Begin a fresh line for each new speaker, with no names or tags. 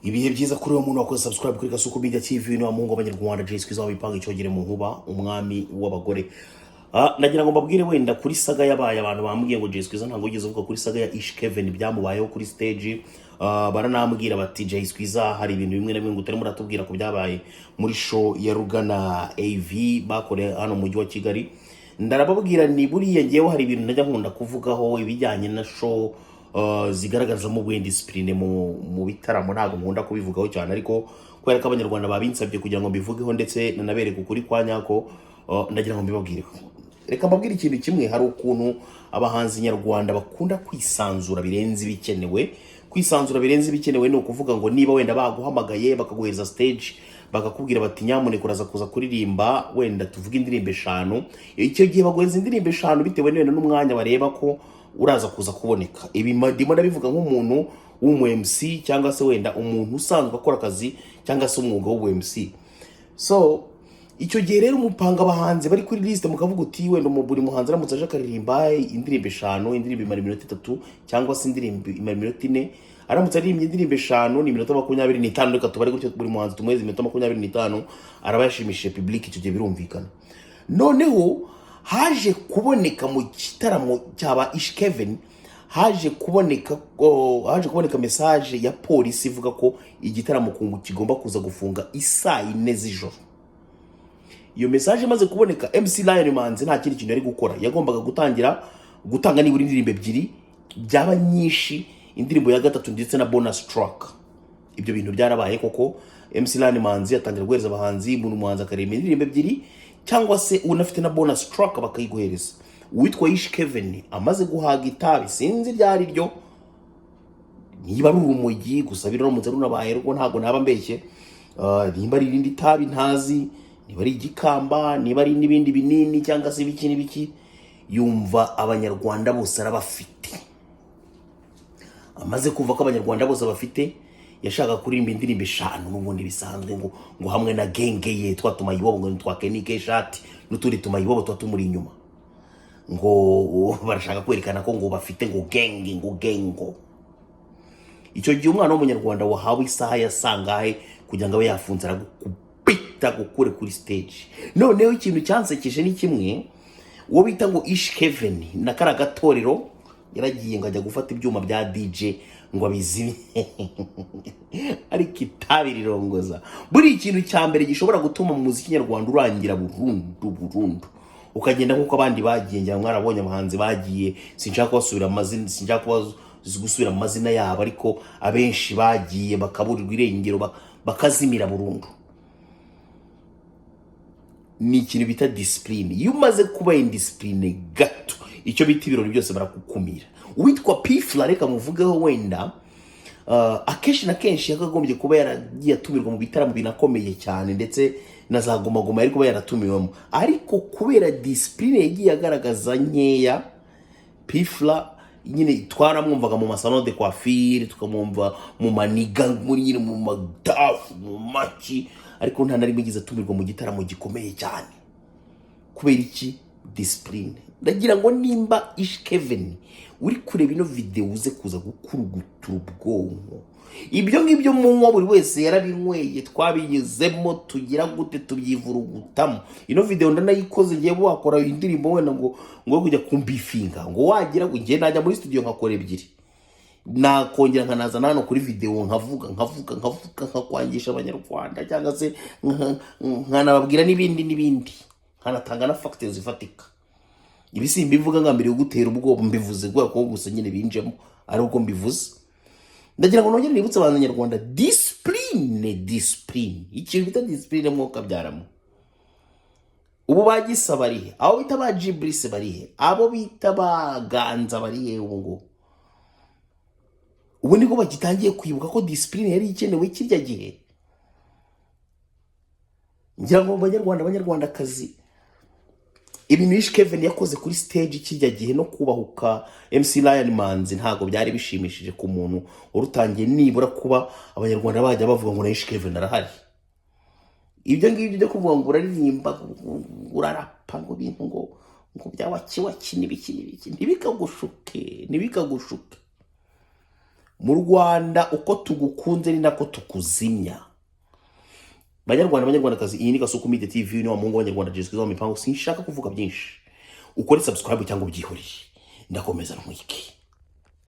Ibihe byiza kuri uwo muntu wakoze subscribe kuri Gasuku Media TV no amungo abanyarwanda Jay Squeeze wabipanga icyogere mu nkuba umwami w'abagore. Nagira ngo mbabwire wenda kuri saga yabaye abantu bambwiye ngo Jay Squeeze ntango ugeze uvuga kuri saga ya Ish Kevin byamubayeho kuri stage. Baranambwira bati Jay Squeeze hari ibintu bimwe na bimwe utari muratubwira ko byabaye muri show ya Rugana AV bakore hano mu mujyi wa Kigali. Ndarababwira ni buriye ngewe hari ibintu najya nkunda kuvugaho ibijyanye na show zigaragaza mu bwende discipline mu bitaramo ntago nkunda kubivugaho cyane, ariko kwera ko abanyarwanda babinsabye kugira ngo mbivugeho ndetse nanabereke ukuri kwa nyako. Ndagira ngo mbibabwire. Reka mbabwire ikintu kimwe, hari ukuntu abahanzi nyarwanda bakunda kwisanzura birenze bikenewe. Kwisanzura birenze bikenewe ni ukuvuga ngo niba wenda baguhamagaye bakaguhereza stage bakakubwira bati nyamuneka uraza kuza kuririmba wenda tuvuge indirimbo 5, icyo gihe baguhereza indirimbo 5 bitewe n'umwanya bareba ko uraza kuza kuboneka. Ibi ndimo ndabivuga nk'umuntu w'umu MC cyangwa se wenda umuntu usanzwe akora akazi cyangwa se umwuga w'ubu MC. So icyo gihe rero umupanga abahanzi bari kuri list mukavuga uti wenda buri muhanzi aramutse aje akaririmba indirimbo 5, indirimbo imara iminota 3 cyangwa se indirimbo imara iminota 4, aramutse aririmbye indirimbo 5 ni iminota 25, reka tubare gutyo buri muhanzi tumweze iminota 25, araba yashimishije public. Icyo gihe birumvikana. Noneho haje kuboneka mu gitaramo cyaba Ish Kevin, haje kuboneka message ya polisi ivuga ko igitaramo kungu kigomba kuza gufunga isaa 4 z'ijoro. Iyo message imaze kuboneka, MC Lion Manzi nta kindi kintu yari gukora, yagombaga gutanga nibura indirimbo 2 byaba nyinshi, indirimbo ya gatatu ndetse na bonus track. Ibyo bintu byarabaye koko. MC Lion Manzi atangira guhereza abahanzi, umuntu muhanzi akarema indirimbo 2 cyangwa se unafite na bonus track bakayiguhereza. Uwitwa Ish Kevin amaze guhaga itabi, sinzi ryari ryo, niba ari urumogi gusa biramutse runabaye rwo ntago naba mbeshye. Nimba ari irindi tabi ntazi, niba ari igikamba, niba ari n'ibindi binini cyangwa se biki yumva abanyarwanda bose arabafite. Amaze kuva ko abanyarwanda bose bafite, yashaka kuririmba indirimbo 5 n'ubundi bisanzwe ngo hamwe na genge ye twatuma yibobo ngo twakenike shati n'uturi tuma yibobo twatumuri inyuma, ngo barashaka kwerekana ko ngo bafite ngo genge ngo gengo. Icyo gihe umwana w'umunyarwanda wahawe isaha yasangahe kugira ngo abe yafunze aragukubita gukure kuri stage. Noneho ikintu cyansekeje ni kimwe, uwo bita ngo Ish Kevin na karagatorero yaragiye ngo ajya gufata ibyuma bya DJ ngo abizime ari kitabi rirongoza. Buri ikintu cya mbere gishobora gutuma mu muziki nyarwanda urangira burundu ukagenda nkuko abandi bagiye, njya mwarabonye abahanzi bagiye, sinshaka kubasubira amazina, sinshaka gusubira mu mazina yabo, ariko abenshi bagiye bakaburirwa irengero bakazimira burundu. Ni ikintu bita discipline. Iyo umaze kuba indiscipline gato, icyo bita ibirori byose barakukumira. Uwitwa Pifla reka muvugeho wenda, akenshi na kenshi yakagombye kuba yaragiye atumirwa mu bitaramo binakomeye cyane ndetse na za goma yari kuba yaratumiwemo, ariko kubera discipline yagiye agaragaza nkeya, Pifla nyine twaramwumvaga mu masalon de coiffure, tukamwumva mu maniga muri mu madafu mu maki, ariko nta nari bigize atumirwa mu gitaramo gikomeye cyane. Kubera iki? Discipline. Ndagira ngo nimba Ish Kevin uri kureba ino video uze kuza gukurugutura ubwonko, ibyo ngibyo munywa buri wese yarabinyweye, twabinyuzemo tugira gute tubyivurugutamo. Ino video ndanayikoze ngiye wakora indirimbo wenda ngo kujya kumbifinga, ngo wagira ngo ngiye najya muri studio nkakora 2, nakongera nkanaza hano kuri video nkavuga nkakwangisha abanyarwanda cyangwa se nkanababwira n'ibindi nkanatanga na facts zifatika. Ibi simbivuga ngambere yo gutera ubwoba, mbivuze gwa ko gusa nyine binjemo ari uko mbivuze. Ndagira ngo nongere nibutse abanyarwanda discipline. Ikintu bita discipline mwoka byaramo. Ubu bagisa barihe, abo bita ba Jibrise barihe, abo bita baganza barihe. Ubu niko bagitangiye kwibuka ko discipline yari ikenewe kirya gihe. Ngira ngo abanyarwanda kazi, ibintu Ish Kevin yakoze kuri stage kirya gihe no kubahuka MC Lion Manzi ntago byari bishimishije ku muntu urutangiye nibura kuba abanyarwanda bajya bavuga ngo na Ish Kevin arahari. Ibyo ngibyo byo kuvuga ngo uraririmba urarapa ngo bintu ngo byawakiwaki n'ibiki ntibikagushuke. mu Rwanda uko tugukunze ni nako tukuzimya. Banyarwandakazi, iyi ni Gasuku Media TV, ni wa Mungu w'Abanyarwanda Jesus Christ w'imipango. Sinshaka kuvuga byinshi, ukore subscribe cyangwa ubyihorere, ndakomeza n'umwiki.